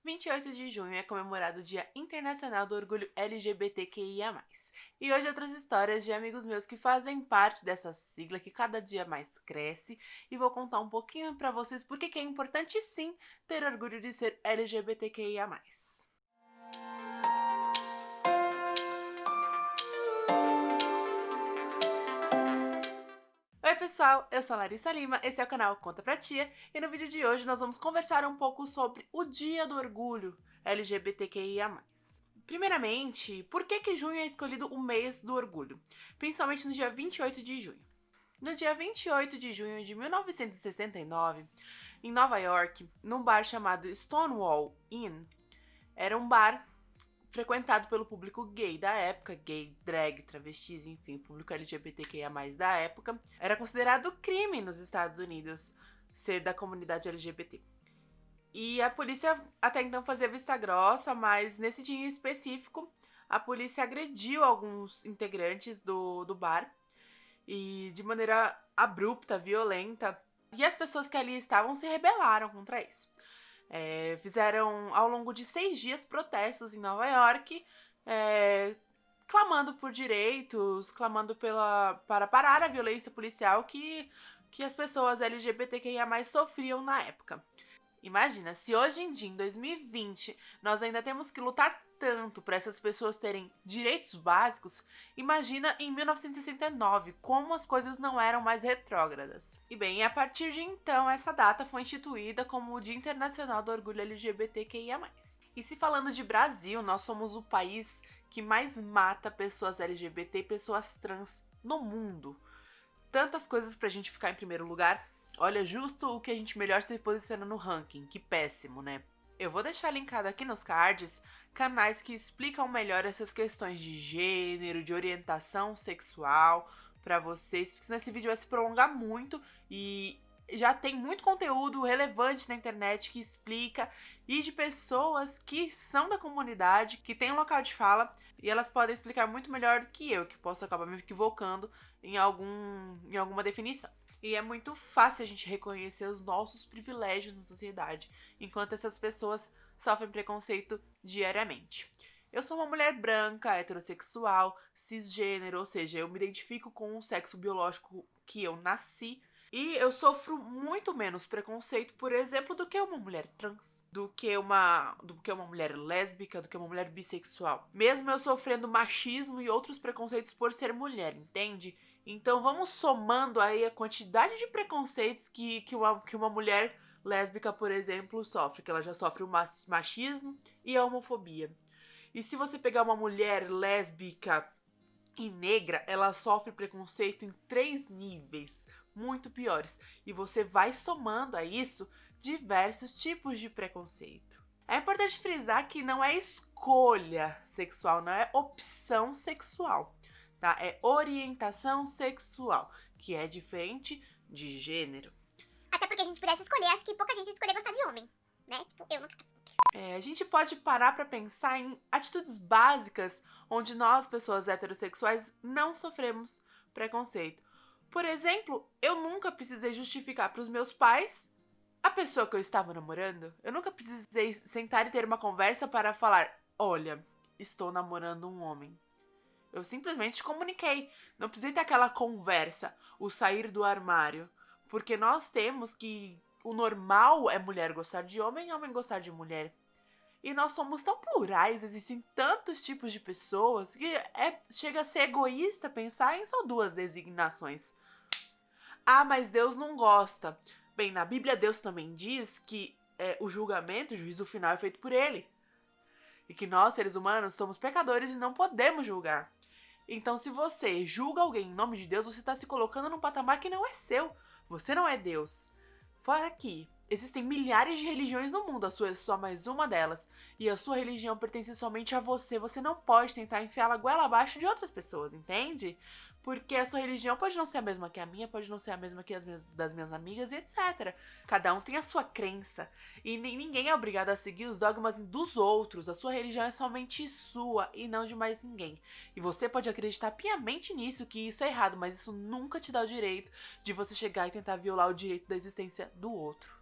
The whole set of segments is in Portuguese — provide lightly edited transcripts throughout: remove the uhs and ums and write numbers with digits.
28 de junho é comemorado o Dia Internacional do Orgulho LGBTQIA+. E hoje eu trouxe histórias de amigos meus que fazem parte dessa sigla que cada dia mais cresce e vou contar um pouquinho pra vocês por que é importante sim ter orgulho de ser LGBTQIA+. Oi pessoal, eu sou a Larissa Lima, esse é o canal Conta Pra Tia e no vídeo de hoje nós vamos conversar um pouco sobre o Dia do Orgulho LGBTQIA+. Primeiramente, por que junho é escolhido o mês do orgulho? Principalmente no dia 28 de junho. No dia 28 de junho de 1969, em Nova York, num bar chamado Stonewall Inn, era um bar frequentado pelo público gay da época, gay, drag, travestis, enfim, público LGBTQIA+, da época. Era considerado crime nos Estados Unidos ser da comunidade LGBT. E a polícia até então fazia vista grossa, mas nesse dia em específico, a polícia agrediu alguns integrantes do bar, e de maneira abrupta, violenta, e as pessoas que ali estavam se rebelaram contra isso. Fizeram ao longo de 6 dias protestos em Nova York, clamando por direitos, clamando para parar a violência policial que as pessoas LGBTQIA+ sofriam na época. Imagina, se hoje em dia, em 2020, nós ainda temos que lutar tanto para essas pessoas terem direitos básicos, imagina em 1969, como as coisas não eram mais retrógradas. E bem, a partir de então, essa data foi instituída como o Dia Internacional do Orgulho LGBTQIA+. E se falando de Brasil, nós somos o país que mais mata pessoas LGBT e pessoas trans no mundo. Tantas coisas pra gente ficar em primeiro lugar. Olha, justo o que a gente melhor se posiciona no ranking, que péssimo, né? Eu vou deixar linkado aqui nos cards canais que explicam melhor essas questões de gênero, de orientação sexual pra vocês, porque senão esse vídeo vai se prolongar muito e já tem muito conteúdo relevante na internet que explica e de pessoas que são da comunidade, que tem um local de fala e elas podem explicar muito melhor do que eu, que posso acabar me equivocando em alguma definição. E é muito fácil a gente reconhecer os nossos privilégios na sociedade, enquanto essas pessoas sofrem preconceito diariamente. Eu sou uma mulher branca, heterossexual, cisgênero, ou seja, eu me identifico com o sexo biológico que eu nasci, e eu sofro muito menos preconceito, por exemplo, do que uma mulher trans, do que uma mulher lésbica, do que uma mulher bissexual. Mesmo eu sofrendo machismo e outros preconceitos por ser mulher, entende? Então vamos somando aí a quantidade de preconceitos que uma mulher lésbica, por exemplo, sofre, que ela já sofre o machismo e a homofobia. E se você pegar uma mulher lésbica e negra, ela sofre preconceito em 3 níveis muito piores. E você vai somando a isso diversos tipos de preconceito. É importante frisar que não é escolha sexual, não é opção sexual, tá? É orientação sexual, que é diferente de gênero. Até porque a gente pudesse escolher, acho que pouca gente escolher gostar de homem, né? Tipo, eu no caso. A gente pode parar pra pensar em atitudes básicas onde nós, pessoas heterossexuais, não sofremos preconceito. Por exemplo, eu nunca precisei justificar pros meus pais a pessoa que eu estava namorando. Eu nunca precisei sentar e ter uma conversa para falar: olha, estou namorando um homem. Eu simplesmente comuniquei. Não precisei ter aquela conversa, o sair do armário. Porque nós temos que o normal é mulher gostar de homem e homem gostar de mulher. E nós somos tão plurais, existem tantos tipos de pessoas que chega a ser egoísta pensar em só 2 designações. Ah, mas Deus não gosta. Bem, na Bíblia Deus também diz que o julgamento, o juízo final é feito por ele. E que nós, seres humanos, somos pecadores e não podemos julgar. Então, se você julga alguém em nome de Deus, você está se colocando num patamar que não é seu. Você não é Deus. Fora que existem milhares de religiões no mundo, a sua é só mais uma delas. E a sua religião pertence somente a você. Você não pode tentar enfiar a goela abaixo de outras pessoas, entende? Porque a sua religião pode não ser a mesma que a minha, pode não ser a mesma que das minhas amigas e etc. Cada um tem a sua crença. E ninguém é obrigado a seguir os dogmas dos outros. A sua religião é somente sua e não de mais ninguém. E você pode acreditar piamente nisso, que isso é errado, mas isso nunca te dá o direito de você chegar e tentar violar o direito da existência do outro.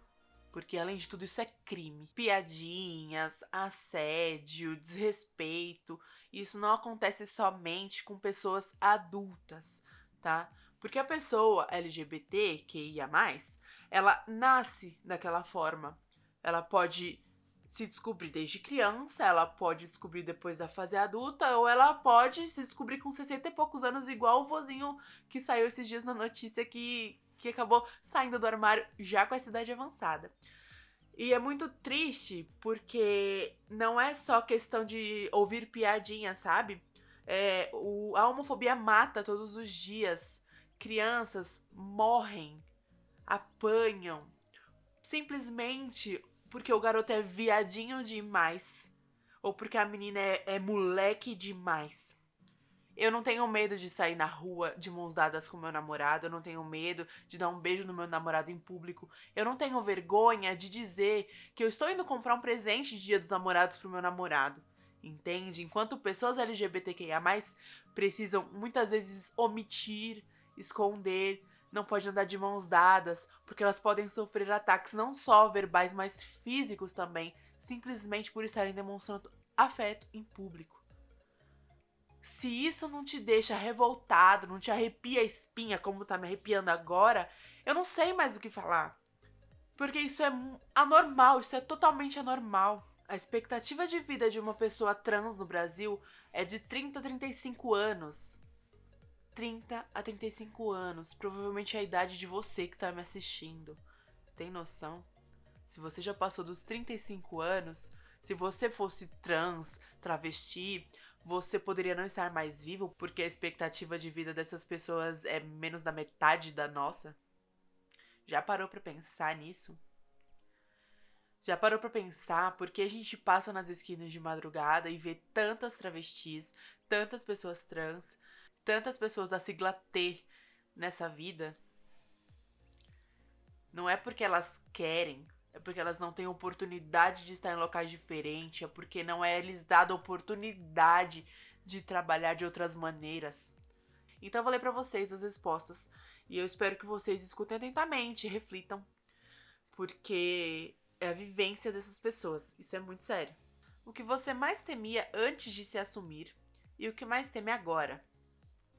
Porque, além de tudo, isso é crime. Piadinhas, assédio, desrespeito. Isso não acontece somente com pessoas adultas, tá? Porque a pessoa LGBTQIA+, ela nasce daquela forma. Ela pode se descobrir desde criança, ela pode descobrir depois da fase adulta, ou ela pode se descobrir com 60 e poucos anos, igual o vozinho que saiu esses dias na notícia que acabou saindo do armário já com essa idade avançada. E é muito triste porque não é só questão de ouvir piadinha, sabe? A homofobia mata todos os dias. Crianças morrem, apanham, simplesmente porque o garoto é viadinho demais. Ou porque a menina é moleque demais. Eu não tenho medo de sair na rua de mãos dadas com meu namorado. Eu não tenho medo de dar um beijo no meu namorado em público. Eu não tenho vergonha de dizer que eu estou indo comprar um presente de Dia dos Namorados pro meu namorado. Entende? Enquanto pessoas LGBTQIA+, precisam muitas vezes omitir, esconder, não pode andar de mãos dadas, porque elas podem sofrer ataques não só verbais, mas físicos também, simplesmente por estarem demonstrando afeto em público. Se isso não te deixa revoltado, não te arrepia a espinha como tá me arrepiando agora, eu não sei mais o que falar. Porque isso é anormal, isso é totalmente anormal. A expectativa de vida de uma pessoa trans no Brasil é de 30 a 35 anos. 30 a 35 anos, provavelmente é a idade de você que tá me assistindo. Tem noção? Se você já passou dos 35 anos, se você fosse trans, travesti, você poderia não estar mais vivo porque a expectativa de vida dessas pessoas é menos da metade da nossa? Já parou pra pensar nisso? Já parou pra pensar por que a gente passa nas esquinas de madrugada e vê tantas travestis, tantas pessoas trans, tantas pessoas da sigla T nessa vida? Não é porque elas querem, é porque elas não têm oportunidade de estar em locais diferentes, é porque não é lhes dada oportunidade de trabalhar de outras maneiras. Então eu vou ler pra vocês as respostas e eu espero que vocês escutem atentamente, reflitam, porque é a vivência dessas pessoas, isso é muito sério. O que você mais temia antes de se assumir e o que mais teme agora?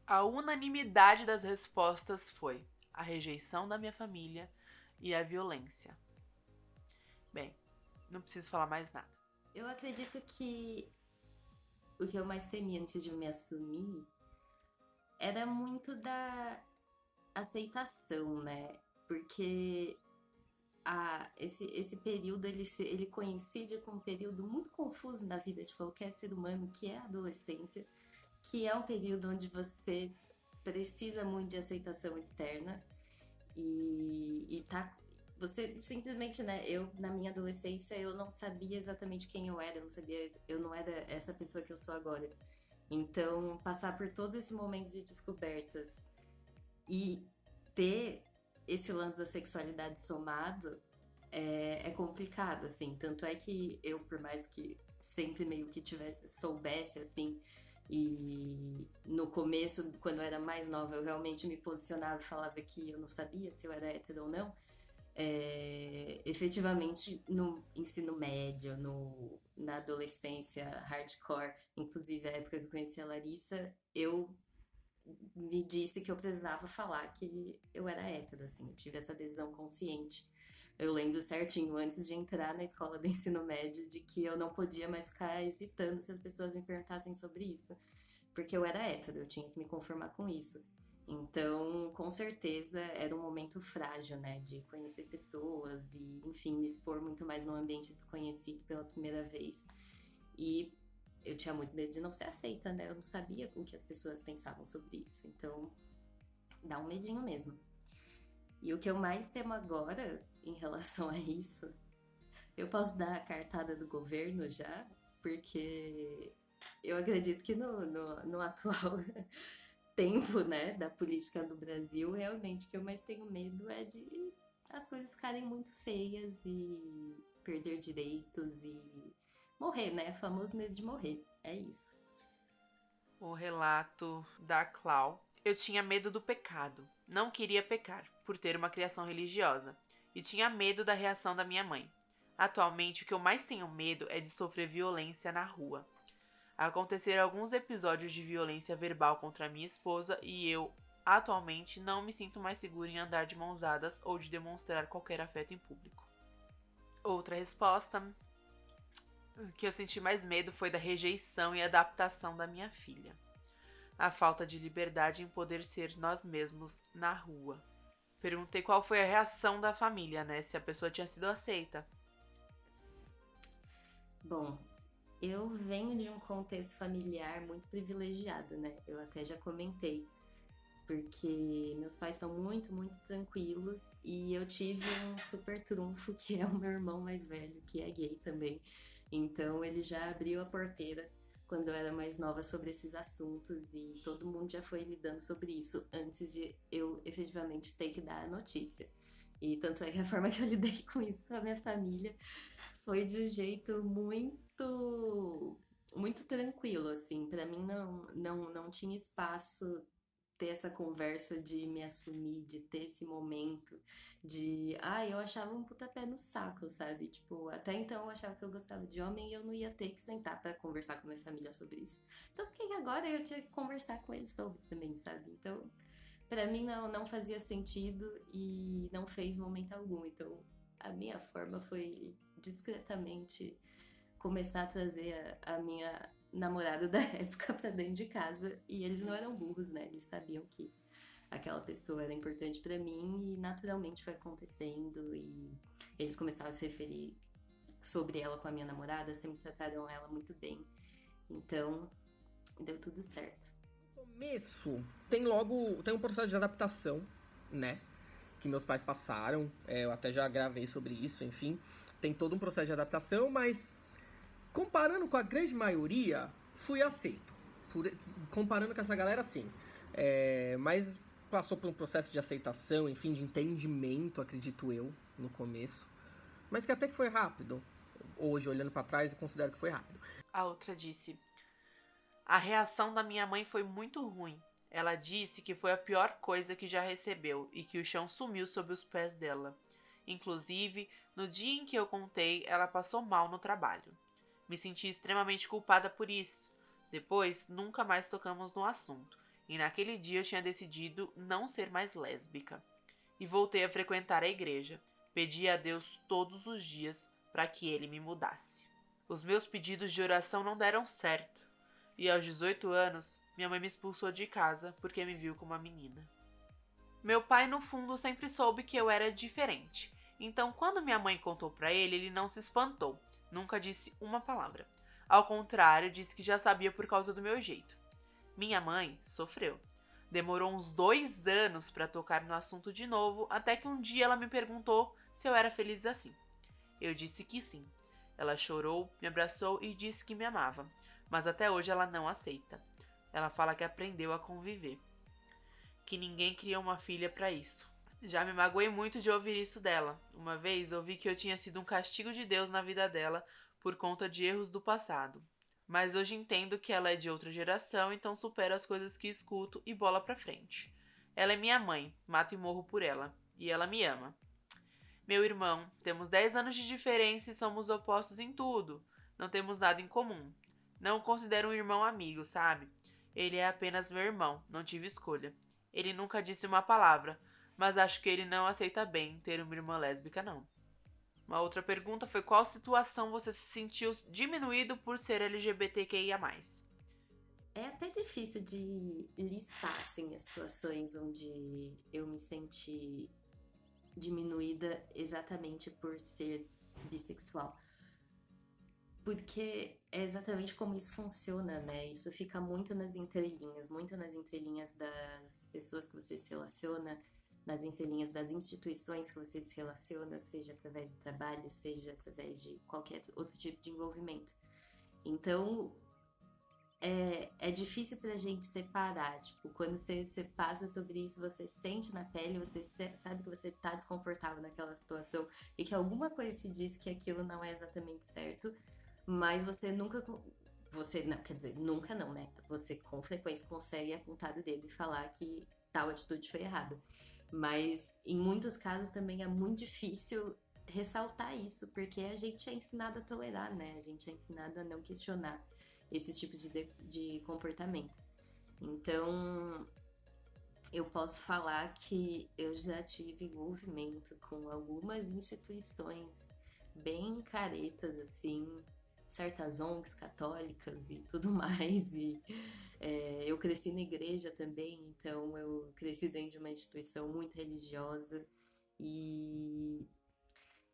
A unanimidade das respostas foi a rejeição da minha família e a violência. Bem, não preciso falar mais nada. Eu acredito que o que eu mais temia antes de me assumir era muito da aceitação, né? Porque esse período ele coincide com um período muito confuso na vida de qualquer ser humano, que é a adolescência, que é um período onde você precisa muito de aceitação externa e tá. Você simplesmente, né? Eu, na minha adolescência, eu não sabia exatamente quem eu era, eu não era essa pessoa que eu sou agora. Então, passar por todo esse momento de descobertas e ter esse lance da sexualidade somado é complicado, assim. Tanto é que eu, por mais que sempre meio que soubesse, assim, e no começo, quando eu era mais nova, eu realmente me posicionava e falava que eu não sabia se eu era hétero ou não. Efetivamente no ensino médio, na adolescência hardcore, inclusive a época que eu conheci a Larissa, eu me disse que eu precisava falar que eu era hétero, assim, eu tive essa decisão consciente. Eu lembro certinho, antes de entrar na escola do ensino médio, de que eu não podia mais ficar hesitando se as pessoas me perguntassem sobre isso, porque eu era hétero, eu tinha que me conformar com isso. Então, com certeza, era um momento frágil, né? De conhecer pessoas e, enfim, me expor muito mais num ambiente desconhecido pela primeira vez. E eu tinha muito medo de não ser aceita, né? Eu não sabia o que as pessoas pensavam sobre isso. Então, dá um medinho mesmo. E o que eu mais temo agora, em relação a isso, eu posso dar a cartada do governo já, porque eu acredito que no atual tempo, né, da política do Brasil, realmente o que eu mais tenho medo é de as coisas ficarem muito feias e perder direitos e morrer, né? O famoso medo de morrer. É isso. O relato da Clau. Eu tinha medo do pecado. Não queria pecar, por ter uma criação religiosa. e tinha medo da reação da minha mãe. Atualmente, o que eu mais tenho medo é de sofrer violência na rua. Aconteceram alguns episódios de violência verbal contra minha esposa e eu, atualmente, não me sinto mais segura em andar de mãos dadas ou de demonstrar qualquer afeto em público. Outra resposta que eu senti mais medo foi da rejeição e adaptação da minha filha. A falta de liberdade em poder ser nós mesmos na rua. Perguntei qual foi a reação da família, né? Se a pessoa tinha sido aceita. Bom, eu venho de um contexto familiar muito privilegiado, né? Eu até já comentei, porque meus pais são muito, muito tranquilos e eu tive um super trunfo que é o meu irmão mais velho, que é gay também. Então ele já abriu a porteira quando eu era mais nova sobre esses assuntos e todo mundo já foi lidando sobre isso antes de eu efetivamente ter que dar a notícia. E tanto é que a forma que eu lidei com isso com a minha família foi de um jeito muito tranquilo, assim. Pra mim não tinha espaço ter essa conversa de me assumir, de ter esse momento de, eu achava um puta pé no saco, sabe? Tipo, até então eu achava que eu gostava de homem e eu não ia ter que sentar pra conversar com a minha família sobre isso. Então, por que agora eu tinha que conversar com eles sobre também, sabe? Então, pra mim não fazia sentido e não fez momento algum. Então, a minha forma foi discretamente começar a trazer a minha namorada da época pra dentro de casa. E eles não eram burros, né? Eles sabiam que aquela pessoa era importante pra mim e naturalmente foi acontecendo. E eles começaram a se referir sobre ela com a minha namorada, sempre trataram ela muito bem. Então, deu tudo certo. No começo, tem um processo de adaptação, né? Que meus pais passaram. Eu até já gravei sobre isso, enfim. Tem todo um processo de adaptação, mas comparando com a grande maioria, fui aceito. Comparando com essa galera, sim. Mas passou por um processo de aceitação, enfim, de entendimento, acredito eu, no começo. Mas que até que foi rápido. Hoje, olhando pra trás, eu considero que foi rápido. A outra disse: a reação da minha mãe foi muito ruim. Ela disse que foi a pior coisa que já recebeu e que o chão sumiu sob os pés dela. Inclusive, no dia em que eu contei, ela passou mal no trabalho. Me senti extremamente culpada por isso. Depois, nunca mais tocamos no assunto. E naquele dia eu tinha decidido não ser mais lésbica. E voltei a frequentar a igreja. Pedi a Deus todos os dias para que ele me mudasse. Os meus pedidos de oração não deram certo. E aos 18 anos, minha mãe me expulsou de casa porque me viu como uma menina. Meu pai, no fundo, sempre soube que eu era diferente. Então, quando minha mãe contou para ele, ele não se espantou. Nunca disse uma palavra. Ao contrário, disse que já sabia por causa do meu jeito. Minha mãe sofreu. Demorou uns 2 anos para tocar no assunto de novo, até que um dia ela me perguntou se eu era feliz assim. Eu disse que sim. Ela chorou, me abraçou e disse que me amava. Mas até hoje ela não aceita. Ela fala que aprendeu a conviver. Que ninguém cria uma filha para isso. Já me magoei muito de ouvir isso dela. Uma vez ouvi que eu tinha sido um castigo de Deus na vida dela por conta de erros do passado. Mas hoje entendo que ela é de outra geração, então supero as coisas que escuto e bola pra frente. Ela é minha mãe, mato e morro por ela. E ela me ama. Meu irmão, temos 10 anos de diferença e somos opostos em tudo. Não temos nada em comum. Não o considero um irmão amigo, sabe? Ele é apenas meu irmão, não tive escolha. Ele nunca disse uma palavra, mas acho que ele não aceita bem ter uma irmã lésbica, não. Uma outra pergunta foi qual situação você se sentiu diminuído por ser LGBTQIA+. É até difícil de listar, assim, as situações onde eu me senti diminuída exatamente por ser bissexual. Porque é exatamente como isso funciona, né? Isso fica muito nas entrelinhas das pessoas que você se relaciona, nas entrelinhas das instituições que você se relaciona, seja através do trabalho, seja através de qualquer outro tipo de envolvimento. Então, é difícil pra gente separar. Tipo, quando você passa sobre isso, você sente na pele, você sabe que você tá desconfortável naquela situação e que alguma coisa te diz que aquilo não é exatamente certo, mas você nunca... nunca não, né? Você com frequência consegue apontar o dedo e falar que tal atitude foi errada. Mas em muitos casos também é muito difícil ressaltar isso, porque a gente é ensinado a tolerar, né? A gente é ensinado a não questionar esse tipo de comportamento. Então, eu posso falar que eu já tive envolvimento com algumas instituições bem caretas, assim, certas ONGs católicas e tudo mais. E eu cresci na igreja também, então eu cresci dentro de uma instituição muito religiosa. E,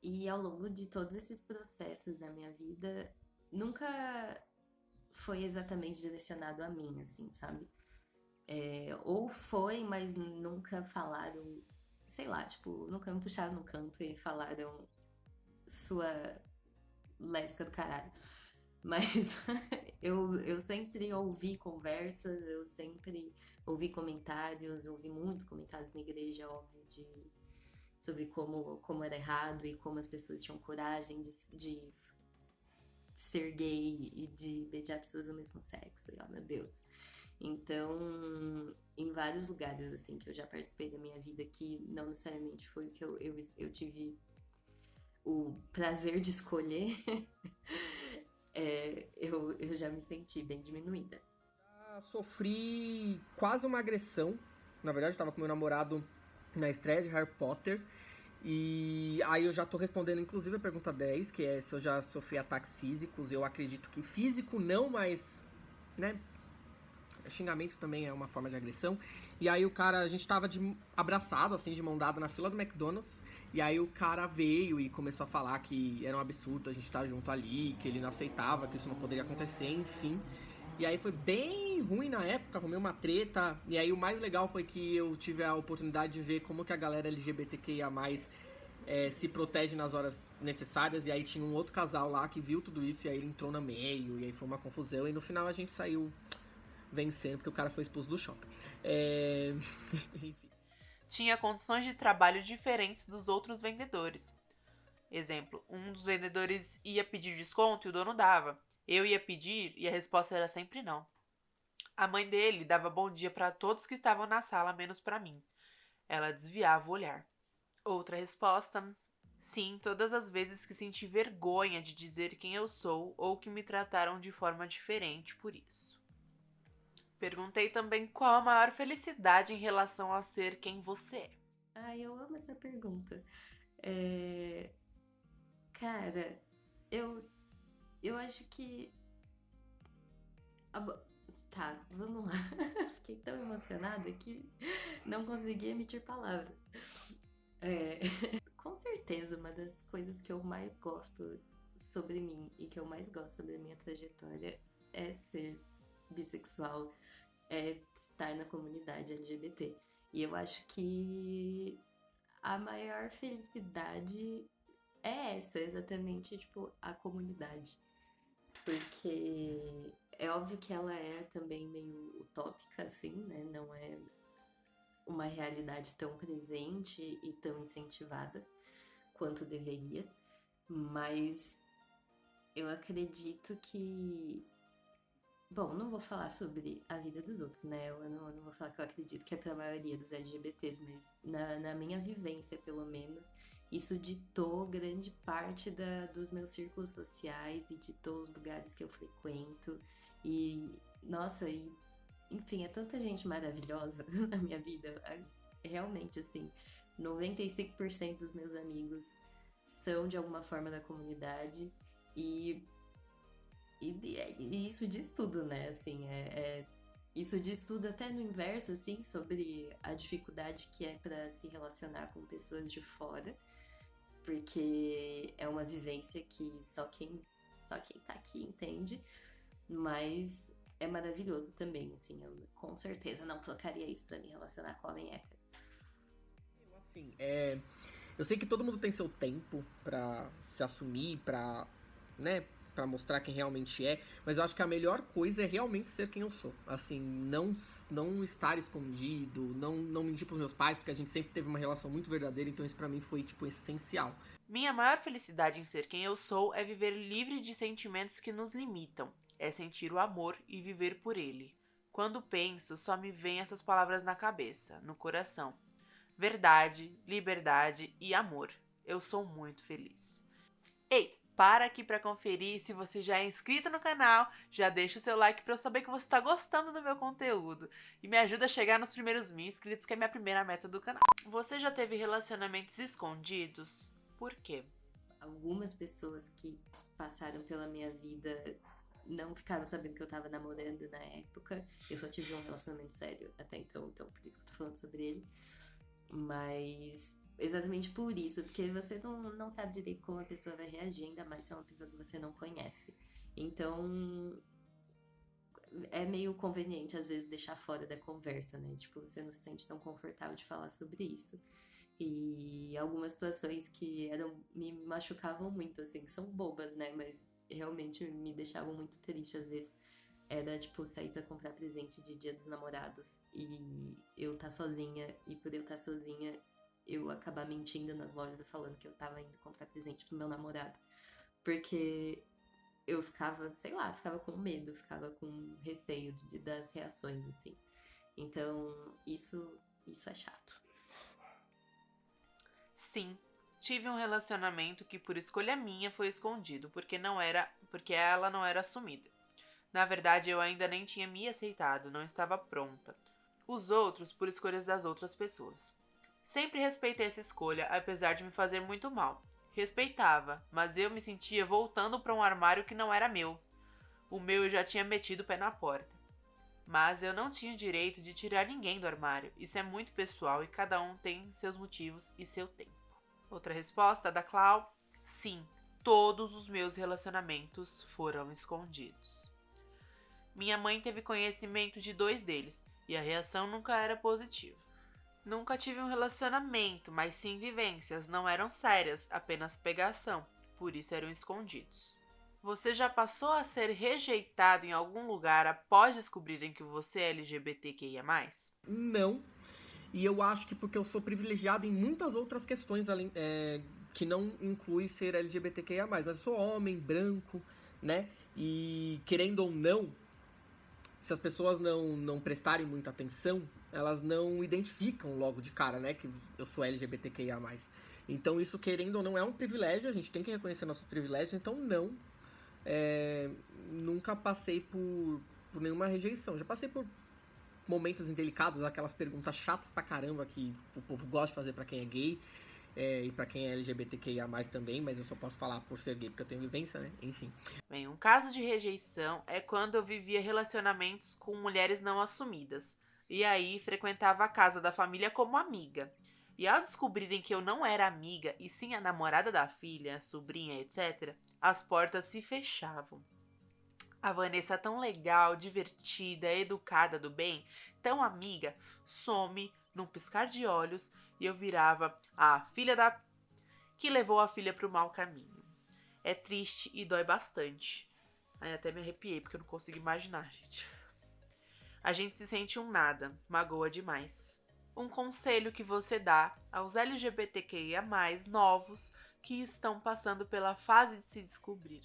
e ao longo de todos esses processos na minha vida, nunca foi exatamente direcionado a mim, assim, sabe? Ou foi, mas nunca falaram, sei lá, tipo, nunca me puxaram no canto e falaram sua lésbica do caralho. Mas eu sempre ouvi conversas, eu sempre ouvi comentários, ouvi muitos comentários na igreja, óbvio, sobre como era errado e como as pessoas tinham coragem de ser gay e de beijar pessoas do mesmo sexo. E, oh, meu Deus. Então, em vários lugares, assim, que eu já participei da minha vida, que não necessariamente foi o que eu tive o prazer de escolher, eu já me senti bem diminuída. Sofri quase uma agressão. Na verdade, eu tava com meu namorado na estreia de Harry Potter. E aí eu já tô respondendo, inclusive, a pergunta 10, que é se eu já sofri ataques físicos. Eu acredito que físico não, mas, né, xingamento também é uma forma de agressão. E aí a gente tava abraçado, assim, de mão dada na fila do McDonald's. E aí o cara veio e começou a falar que era um absurdo a gente estar junto ali, que ele não aceitava, que isso não poderia acontecer, enfim. E aí foi bem ruim na época, arrumei uma treta. E aí o mais legal foi que eu tive a oportunidade de ver como que a galera LGBTQIA+, se protege nas horas necessárias. E aí tinha um outro casal lá que viu tudo isso, e aí ele entrou no meio, e aí foi uma confusão. E no final a gente saiu vencendo, porque o cara foi expulso do shopping. Enfim. Tinha condições de trabalho diferentes dos outros vendedores. Exemplo, um dos vendedores ia pedir desconto e o dono dava. Eu ia pedir e a resposta era sempre não. A mãe dele dava bom dia para todos que estavam na sala, menos para mim. Ela desviava o olhar. Outra resposta: sim, todas as vezes que senti vergonha de dizer quem eu sou ou que me trataram de forma diferente por isso. Perguntei também qual a maior felicidade em relação a ser quem você é. Ai, eu amo essa pergunta. Cara, eu acho que... Tá, vamos lá. Fiquei tão emocionada que não consegui emitir palavras. Com certeza, uma das coisas que eu mais gosto sobre mim e que eu mais gosto sobre a minha trajetória é ser bissexual, é estar na comunidade LGBT. E eu acho que a maior felicidade é essa, exatamente, tipo, a comunidade. Porque é óbvio que ela é também meio utópica, assim, né? Não é uma realidade tão presente e tão incentivada quanto deveria. Mas eu acredito que... Bom, não vou falar sobre a vida dos outros, né? Eu não vou falar que eu acredito que é pra maioria dos LGBTs, mas na minha vivência, pelo menos, isso ditou grande parte dos meus círculos sociais e ditou os lugares que eu frequento. E, nossa, enfim, é tanta gente maravilhosa na minha vida. Realmente, assim, 95% dos meus amigos são de alguma forma da comunidade. E isso diz tudo, né? Assim, isso diz tudo até no inverso, assim, sobre a dificuldade que é para se relacionar com pessoas de fora, porque é uma vivência que só quem tá aqui entende, mas é maravilhoso também, assim, eu com certeza não trocaria isso pra me relacionar com homem hétero. Assim, eu sei que todo mundo tem seu tempo pra se assumir, pra, né, pra mostrar quem realmente é, mas eu acho que a melhor coisa é realmente ser quem eu sou. Assim, não estar escondido, não mentir pros meus pais, porque a gente sempre teve uma relação muito verdadeira, então isso pra mim foi, tipo, essencial. Minha maior felicidade em ser quem eu sou é viver livre de sentimentos que nos limitam. É sentir o amor e viver por ele. Quando penso, só me vêm essas palavras na cabeça, no coração. verdade, liberdade e amor. Eu sou muito feliz. Ei, para aqui para conferir se você já é inscrito no canal, já deixa o seu like para eu saber que você está gostando do meu conteúdo e me ajuda a chegar nos primeiros 1.000 inscritos, que é a minha primeira meta do canal. Você já teve relacionamentos escondidos? Por quê? Algumas pessoas que passaram pela minha vida não ficaram sabendo que eu tava namorando na época. Eu só tive um relacionamento sério até então por isso que eu tô falando sobre ele. Mas exatamente por isso, porque você não sabe direito como a pessoa vai reagir, ainda mais se é uma pessoa que você não conhece. Então, é meio conveniente, às vezes, deixar fora da conversa, né? Tipo, você não se sente tão confortável de falar sobre isso. E algumas situações que me machucavam muito, assim, que são bobas, né? Mas realmente me deixavam muito triste, às vezes. Era, tipo, sair pra comprar presente de Dia dos Namorados e eu tá sozinha, e por eu estar sozinha, eu acabar mentindo nas lojas falando que eu tava indo comprar presente pro meu namorado. Porque eu ficava, sei lá, ficava com medo, ficava com receio das reações, assim. Então, isso é chato. Sim, tive um relacionamento que por escolha minha foi escondido, porque ela não era assumida. Na verdade, eu ainda nem tinha me aceitado, não estava pronta. Os outros por escolhas das outras pessoas. Sempre respeitei essa escolha, apesar de me fazer muito mal. Respeitava, mas eu me sentia voltando para um armário que não era meu. O meu eu já tinha metido o pé na porta. Mas eu não tinha o direito de tirar ninguém do armário. Isso é muito pessoal e cada um tem seus motivos e seu tempo. Outra resposta da Clau: sim, todos os meus relacionamentos foram escondidos. Minha mãe teve conhecimento de 2 deles e a reação nunca era positiva. Nunca tive um relacionamento, mas sim vivências, não eram sérias, apenas pegação, por isso eram escondidos. Você já passou a ser rejeitado em algum lugar após descobrirem que você é LGBTQIA+? Não. E eu acho que porque eu sou privilegiado em muitas outras questões além, que não inclui ser LGBTQIA+. Mas eu sou homem, branco, né? E querendo ou não, se as pessoas não prestarem muita atenção, elas não identificam logo de cara, né, que eu sou LGBTQIA+. Então isso, querendo ou não, é um privilégio, a gente tem que reconhecer nossos privilégios, então não, nunca passei por nenhuma rejeição. Já passei por momentos indelicados, aquelas perguntas chatas pra caramba que o povo gosta de fazer pra quem é gay, e pra quem é LGBTQIA+, também, mas eu só posso falar por ser gay porque eu tenho vivência, né? Enfim. Bem, um caso de rejeição é quando eu vivia relacionamentos com mulheres não assumidas. E aí frequentava a casa da família como amiga. E ao descobrirem que eu não era amiga, e sim a namorada da filha, sobrinha, etc., as portas se fechavam. A Vanessa, tão legal, divertida, educada, do bem, tão amiga, some num piscar de olhos e eu virava a filha da... que levou a filha pro mau caminho. É triste e dói bastante. Aí até me arrepiei porque eu não consigo imaginar, gente. A gente se sente um nada, magoa demais. Um conselho que você dá aos LGBTQIA+, novos, que estão passando pela fase de se descobrir.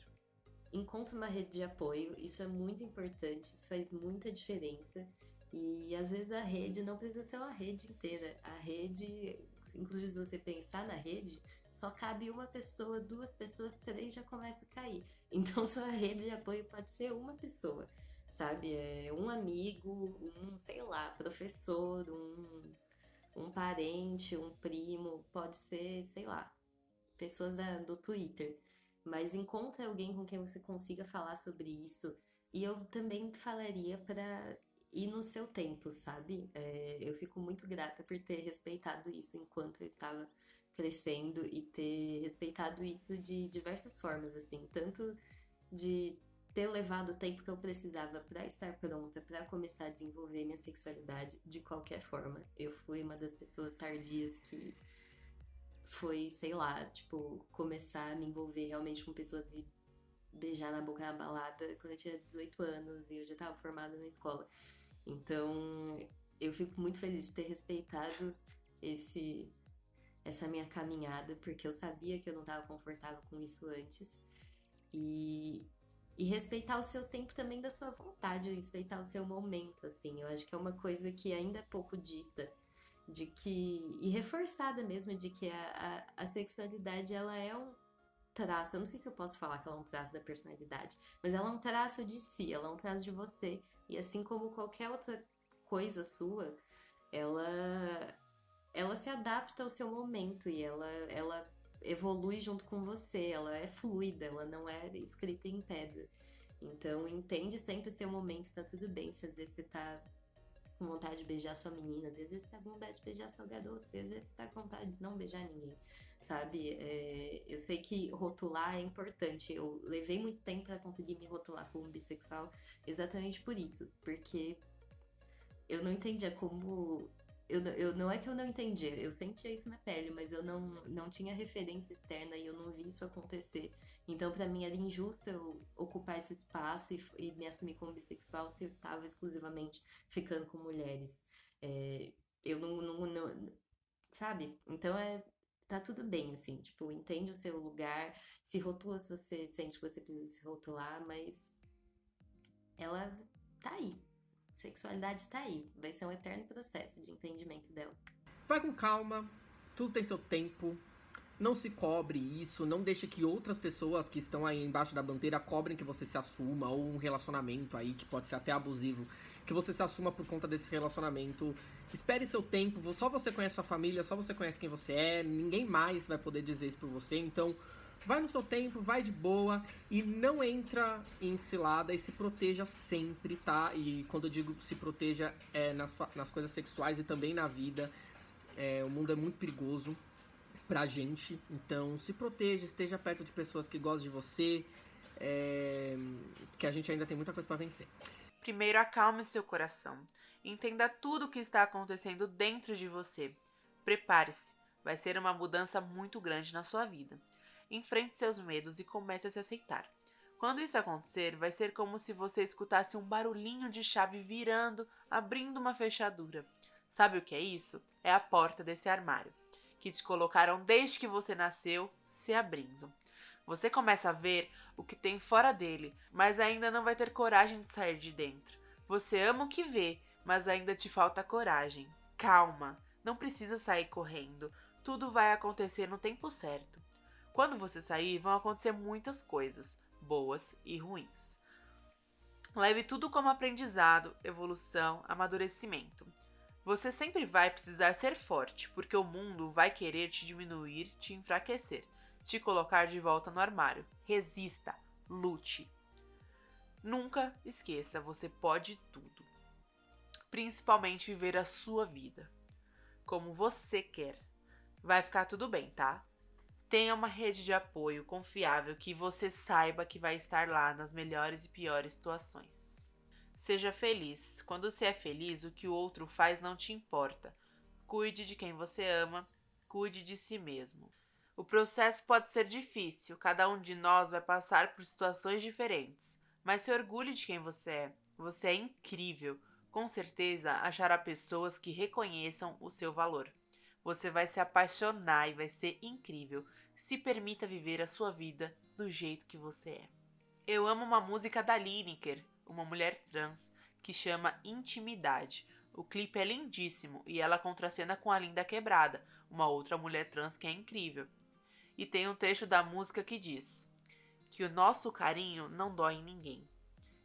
Encontre uma rede de apoio, isso é muito importante, isso faz muita diferença. E às vezes a rede não precisa ser uma rede inteira. A rede, inclusive se você pensar na rede, só cabe uma pessoa, 2 pessoas, 3 já começa a cair. Então sua rede de apoio pode ser uma pessoa, sabe? Um amigo, sei lá, professor, um parente, um primo, pode ser, sei lá, pessoas do Twitter. Mas encontre alguém com quem você consiga falar sobre isso. E eu também falaria para ir no seu tempo, sabe? Eu fico muito grata por ter respeitado isso enquanto eu estava crescendo e ter respeitado isso de diversas formas, assim. Tanto de ter levado o tempo que eu precisava para estar pronta, para começar a desenvolver minha sexualidade de qualquer forma. Eu fui uma das pessoas tardias que foi, sei lá, tipo, começar a me envolver realmente com pessoas e beijar na boca na balada quando eu tinha 18 anos e eu já estava formada na escola. Então, eu fico muito feliz de ter respeitado essa minha caminhada, porque eu sabia que eu não estava confortável com isso antes. E respeitar o seu tempo também da sua vontade, respeitar o seu momento, assim. Eu acho que é uma coisa que ainda é pouco dita e reforçada mesmo de que a sexualidade, ela é um traço, eu não sei se eu posso falar que ela é um traço da personalidade, mas ela é um traço de si, ela é um traço de você, e assim como qualquer outra coisa sua, ela, ela se adapta ao seu momento, e ela evolui junto com você, ela é fluida, ela não é escrita em pedra. Então, entende sempre o seu momento, tá tudo bem. Se às vezes você tá com vontade de beijar sua menina, às vezes você tá com vontade de beijar seu garoto, às vezes você tá com vontade de não beijar ninguém, sabe? Eu sei que rotular é importante. Eu levei muito tempo pra conseguir me rotular como bissexual exatamente por isso, porque eu não entendia como. Não é que eu não entendia, eu sentia isso na pele, mas eu não tinha referência externa e eu não vi isso acontecer. Então, pra mim, era injusto eu ocupar esse espaço e me assumir como bissexual se eu estava exclusivamente ficando com mulheres. Eu sabe? Então, tá tudo bem, assim, tipo, entende o seu lugar, se rotula se você sente que você precisa se rotular, mas ela tá aí. Sexualidade tá aí. Vai ser um eterno processo de entendimento dela. Vai com calma, tudo tem seu tempo. Não se cobre isso, não deixe que outras pessoas que estão aí embaixo da bandeira cobrem que você se assuma, ou um relacionamento aí que pode ser até abusivo, que você se assuma por conta desse relacionamento. Espere seu tempo, só você conhece sua família, só você conhece quem você é, ninguém mais vai poder dizer isso por você, então vai no seu tempo, vai de boa e não entra em cilada e se proteja sempre, tá? E quando eu digo se proteja é nas coisas sexuais e também na vida, o mundo é muito perigoso pra gente, então se proteja, esteja perto de pessoas que gostam de você, que a gente ainda tem muita coisa pra vencer. Primeiro, acalme seu coração. Entenda tudo o que está acontecendo dentro de você. Prepare-se. Vai ser uma mudança muito grande na sua vida. Enfrente seus medos e comece a se aceitar. Quando isso acontecer, vai ser como se você escutasse um barulhinho de chave virando, abrindo uma fechadura. Sabe o que é isso? É a porta desse armário, que te colocaram desde que você nasceu, se abrindo. Você começa a ver o que tem fora dele, mas ainda não vai ter coragem de sair de dentro. Você ama o que vê, mas ainda te falta coragem. Calma, não precisa sair correndo. Tudo vai acontecer no tempo certo. Quando você sair, vão acontecer muitas coisas, boas e ruins. Leve tudo como aprendizado, evolução, amadurecimento. Você sempre vai precisar ser forte, porque o mundo vai querer te diminuir, te enfraquecer, te colocar de volta no armário. Resista, lute. Nunca esqueça, você pode tudo. Principalmente viver a sua vida, como você quer. Vai ficar tudo bem, tá? Tenha uma rede de apoio confiável que você saiba que vai estar lá nas melhores e piores situações. Seja feliz. Quando você é feliz, o que o outro faz não te importa. Cuide de quem você ama, cuide de si mesmo. O processo pode ser difícil, cada um de nós vai passar por situações diferentes, mas se orgulhe de quem você é. Você é incrível. Com certeza achará pessoas que reconheçam o seu valor. Você vai se apaixonar e vai ser incrível. Se permita viver a sua vida do jeito que você é. Eu amo uma música da Lineker, uma mulher trans, que chama Intimidade. O clipe é lindíssimo e ela contracena com a Linda Quebrada, uma outra mulher trans que é incrível. E tem um trecho da música que diz que o nosso carinho não dói em ninguém.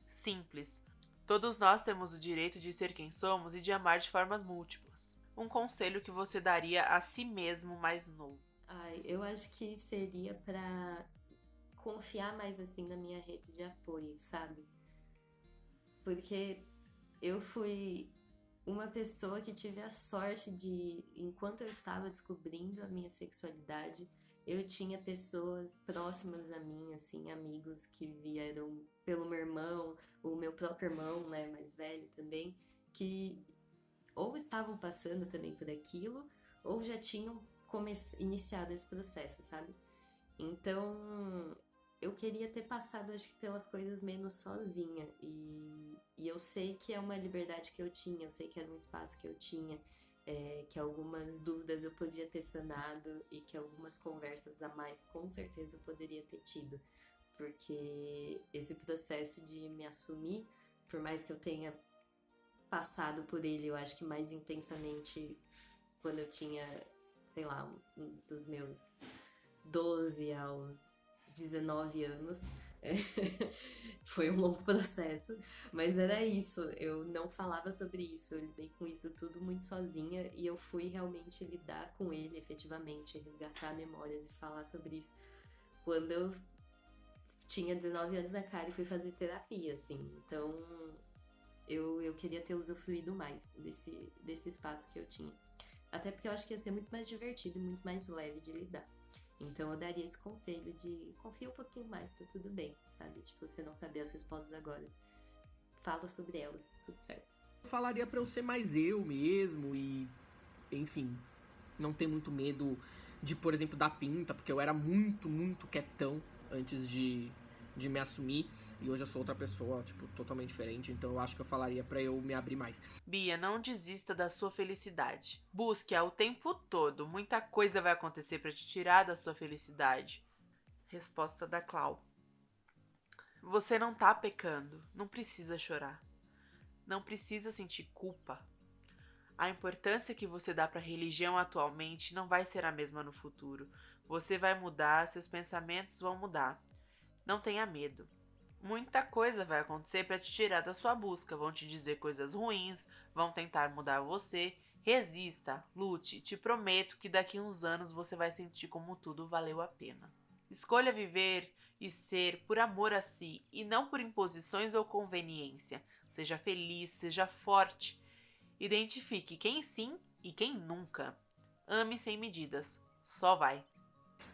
Simples. Todos nós temos o direito de ser quem somos e de amar de formas múltiplas. Um conselho que você daria a si mesmo mais novo? Eu acho que seria pra confiar mais assim na minha rede de apoio, sabe? Porque eu fui uma pessoa que tive a sorte de, enquanto eu estava descobrindo a minha sexualidade, eu tinha pessoas próximas a mim, assim, amigos que vieram pelo meu irmão, o meu próprio irmão, né, mais velho também, que ou estavam passando também por aquilo, ou já tinham iniciado esse processo, sabe? Então, eu queria ter passado, acho que, pelas coisas menos sozinha. E eu sei que é uma liberdade que eu tinha, eu sei que era um espaço que eu tinha, que algumas dúvidas eu podia ter sanado e que algumas conversas a mais, com certeza, eu poderia ter tido. Porque esse processo de me assumir, por mais que eu tenha passado por ele, eu acho que mais intensamente quando eu tinha, sei lá, dos meus 12 aos 19 anos. Foi um longo processo, mas era isso. Eu não falava sobre isso, eu lidei com isso tudo muito sozinha e eu fui realmente lidar com ele efetivamente, resgatar memórias e falar sobre isso quando eu tinha 19 anos na cara e fui fazer terapia, assim. Então eu queria ter usufruído mais desse espaço que eu tinha. Até porque eu acho que ia ser muito mais divertido e muito mais leve de lidar. Então eu daria esse conselho de confia um pouquinho mais, tá tudo bem, sabe? Tipo, você não saber as respostas agora. Fala sobre elas, tudo certo. Eu falaria pra eu ser mais eu mesmo e, enfim, não ter muito medo de, por exemplo, dar pinta, porque eu era muito, muito quietão antes de me assumir. E hoje eu sou outra pessoa, tipo, totalmente diferente. Então eu acho que eu falaria pra eu me abrir mais. Bia, não desista da sua felicidade. Busque-a o tempo todo. Muita coisa vai acontecer para te tirar da sua felicidade. Resposta da Clau. Você não tá pecando. Não precisa chorar. Não precisa sentir culpa. A importância que você dá para a religião atualmente não vai ser a mesma no futuro. Você vai mudar, seus pensamentos vão mudar. Não tenha medo. Muita coisa vai acontecer para te tirar da sua busca. Vão te dizer coisas ruins, vão tentar mudar você. Resista, lute. Te prometo que daqui a uns anos você vai sentir como tudo valeu a pena. Escolha viver e ser por amor a si e não por imposições ou conveniência. Seja feliz, seja forte. Identifique quem sim e quem nunca. Ame sem medidas. Só vai.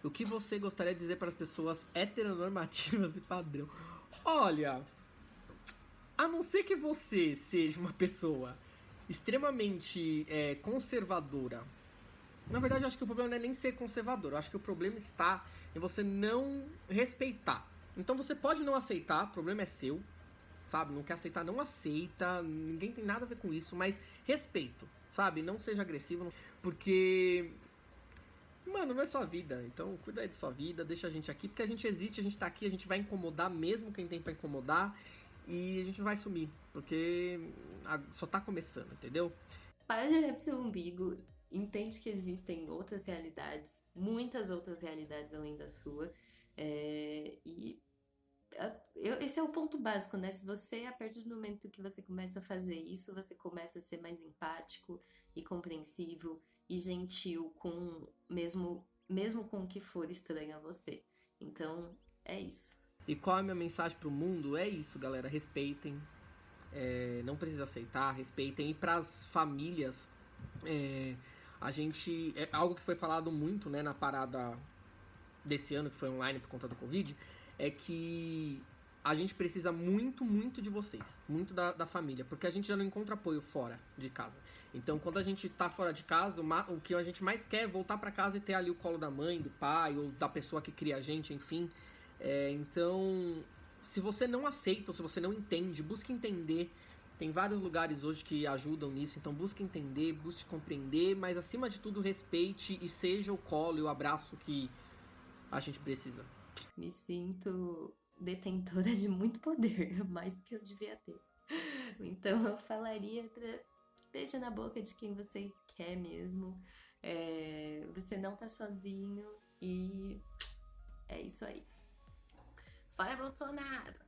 O que você gostaria de dizer para as pessoas heteronormativas e padrão? Olha, a não ser que você seja uma pessoa extremamente conservadora. Na verdade, eu acho que o problema não é nem ser conservador. Eu acho que o problema está em você não respeitar. Então você pode não aceitar, o problema é seu, sabe? Não quer aceitar, não aceita. Ninguém tem nada a ver com isso, mas respeito, sabe? Não seja agressivo, porque... Mano, não é sua vida, então cuida aí de sua vida, deixa a gente aqui, porque a gente existe, a gente tá aqui, a gente vai incomodar mesmo quem tenta incomodar e a gente não vai sumir, porque só tá começando, entendeu? Para de olhar pro seu umbigo, entende que existem outras realidades, muitas outras realidades além da sua, esse é o ponto básico, né? Se você, a partir do momento que você começa a fazer isso, você começa a ser mais empático e compreensivo e gentil com mesmo com o que for estranho a você. Então, é isso. E qual é a minha mensagem pro mundo? É isso, galera, respeitem. Não precisa aceitar, respeitem. E pras famílias, a gente... algo que foi falado muito, né, na parada desse ano, que foi online por conta do Covid, é que a gente precisa muito, muito de vocês. Muito da família. Porque a gente já não encontra apoio fora de casa. Então, quando a gente tá fora de casa, o que a gente mais quer é voltar pra casa e ter ali o colo da mãe, do pai, ou da pessoa que cria a gente, enfim. Então, se você não aceita, ou se você não entende, busque entender. Tem vários lugares hoje que ajudam nisso, então busque entender, busque compreender, mas acima de tudo, respeite e seja o colo e o abraço que a gente precisa. Me sinto detentora de muito poder, mais do que eu devia ter. Então eu falaria pra beijar na boca de quem você quer mesmo. Você não tá sozinho e é isso aí. Fora Bolsonaro!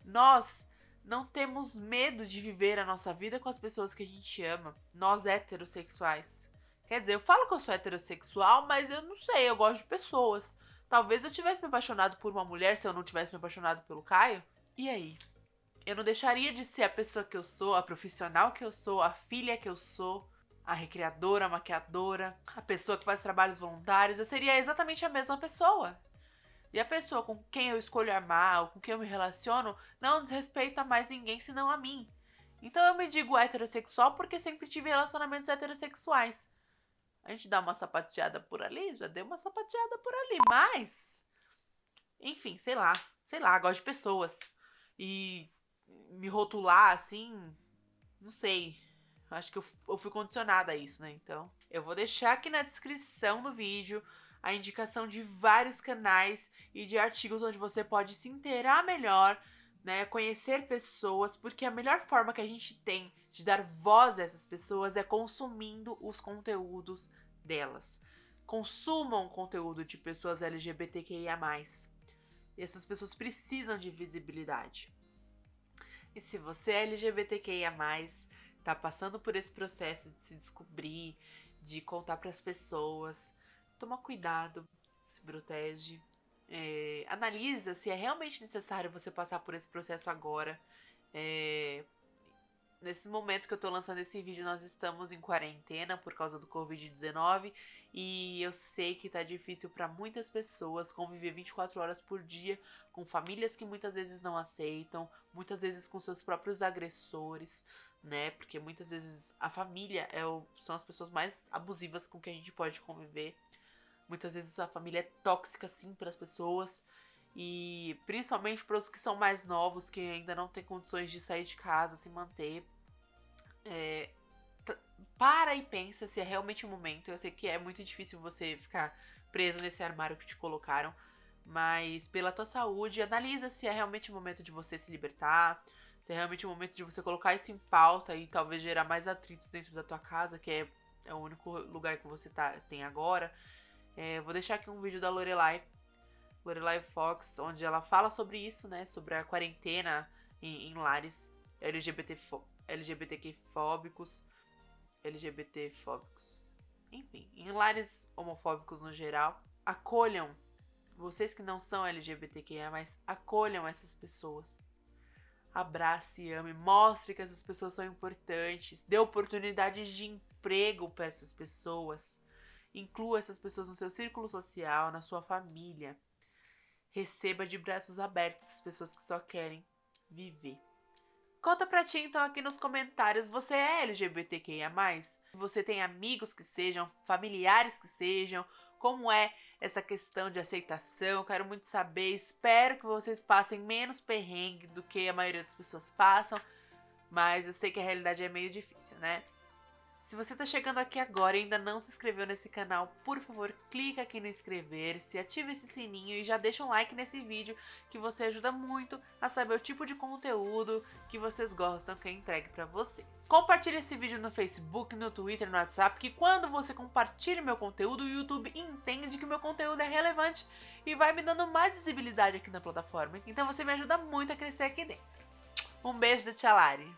Nós não temos medo de viver a nossa vida com as pessoas que a gente ama. Nós heterossexuais. Quer dizer, eu falo que eu sou heterossexual, mas eu não sei, eu gosto de pessoas. Talvez eu tivesse me apaixonado por uma mulher se eu não tivesse me apaixonado pelo Caio. E aí? Eu não deixaria de ser a pessoa que eu sou, a profissional que eu sou, a filha que eu sou, a recreadora, a maquiadora, a pessoa que faz trabalhos voluntários. Eu seria exatamente a mesma pessoa. E a pessoa com quem eu escolho amar, ou com quem eu me relaciono, não desrespeita mais ninguém senão a mim. Então eu me digo heterossexual porque sempre tive relacionamentos heterossexuais. A gente dá uma sapateada por ali, já deu uma sapateada por ali, mas... Enfim, sei lá, gosto de pessoas. E me rotular assim, não sei. Acho que eu fui condicionada a isso, né? Então, eu vou deixar aqui na descrição do vídeo a indicação de vários canais e de artigos onde você pode se inteirar melhor né? Conhecer pessoas, porque a melhor forma que a gente tem de dar voz a essas pessoas é consumindo os conteúdos delas. Consumam conteúdo de pessoas LGBTQIA+. E essas pessoas precisam de visibilidade. E se você é LGBTQIA+, tá passando por esse processo de se descobrir, de contar pras pessoas, toma cuidado, se protege. Analisa se é realmente necessário você passar por esse processo agora. Nesse momento que eu tô lançando esse vídeo, nós estamos em quarentena por causa do Covid-19 e eu sei que tá difícil para muitas pessoas conviver 24 horas por dia com famílias que muitas vezes não aceitam, muitas vezes com seus próprios agressores, né? Porque muitas vezes a família são as pessoas mais abusivas com que a gente pode conviver. Muitas vezes a família é tóxica, sim, para as pessoas. E principalmente para os que são mais novos, que ainda não têm condições de sair de casa, se manter. Para e pensa se é realmente o momento. Eu sei que é muito difícil você ficar preso nesse armário que te colocaram. Mas pela tua saúde, analisa se é realmente o momento de você se libertar. Se é realmente o momento de você colocar isso em pauta e talvez gerar mais atritos dentro da tua casa, que é o único lugar que você tem agora. Vou deixar aqui um vídeo da Lorelai Fox, onde ela fala sobre isso, né? Sobre a quarentena em lares LGBTfóbicos. Enfim, em lares homofóbicos no geral. Acolham, vocês que não são LGBTQIA+, acolham essas pessoas. Abrace, ame, mostre que essas pessoas são importantes. Dê oportunidades de emprego para essas pessoas. Inclua essas pessoas no seu círculo social, na sua família. Receba de braços abertos as pessoas que só querem viver. Conta pra ti então aqui nos comentários, você é LGBTQIA+? Você tem amigos que sejam, familiares que sejam? Como é essa questão de aceitação? Quero muito saber, espero que vocês passem menos perrengue do que a maioria das pessoas passam. Mas eu sei que a realidade é meio difícil, né? Se você tá chegando aqui agora e ainda não se inscreveu nesse canal, por favor, clica aqui no inscrever-se, ativa esse sininho e já deixa um like nesse vídeo, que você ajuda muito a saber o tipo de conteúdo que vocês gostam que eu entregue pra vocês. Compartilhe esse vídeo no Facebook, no Twitter, no WhatsApp, que quando você compartilha meu conteúdo, o YouTube entende que o meu conteúdo é relevante e vai me dando mais visibilidade aqui na plataforma. Então você me ajuda muito a crescer aqui dentro. Um beijo da Tia Lari.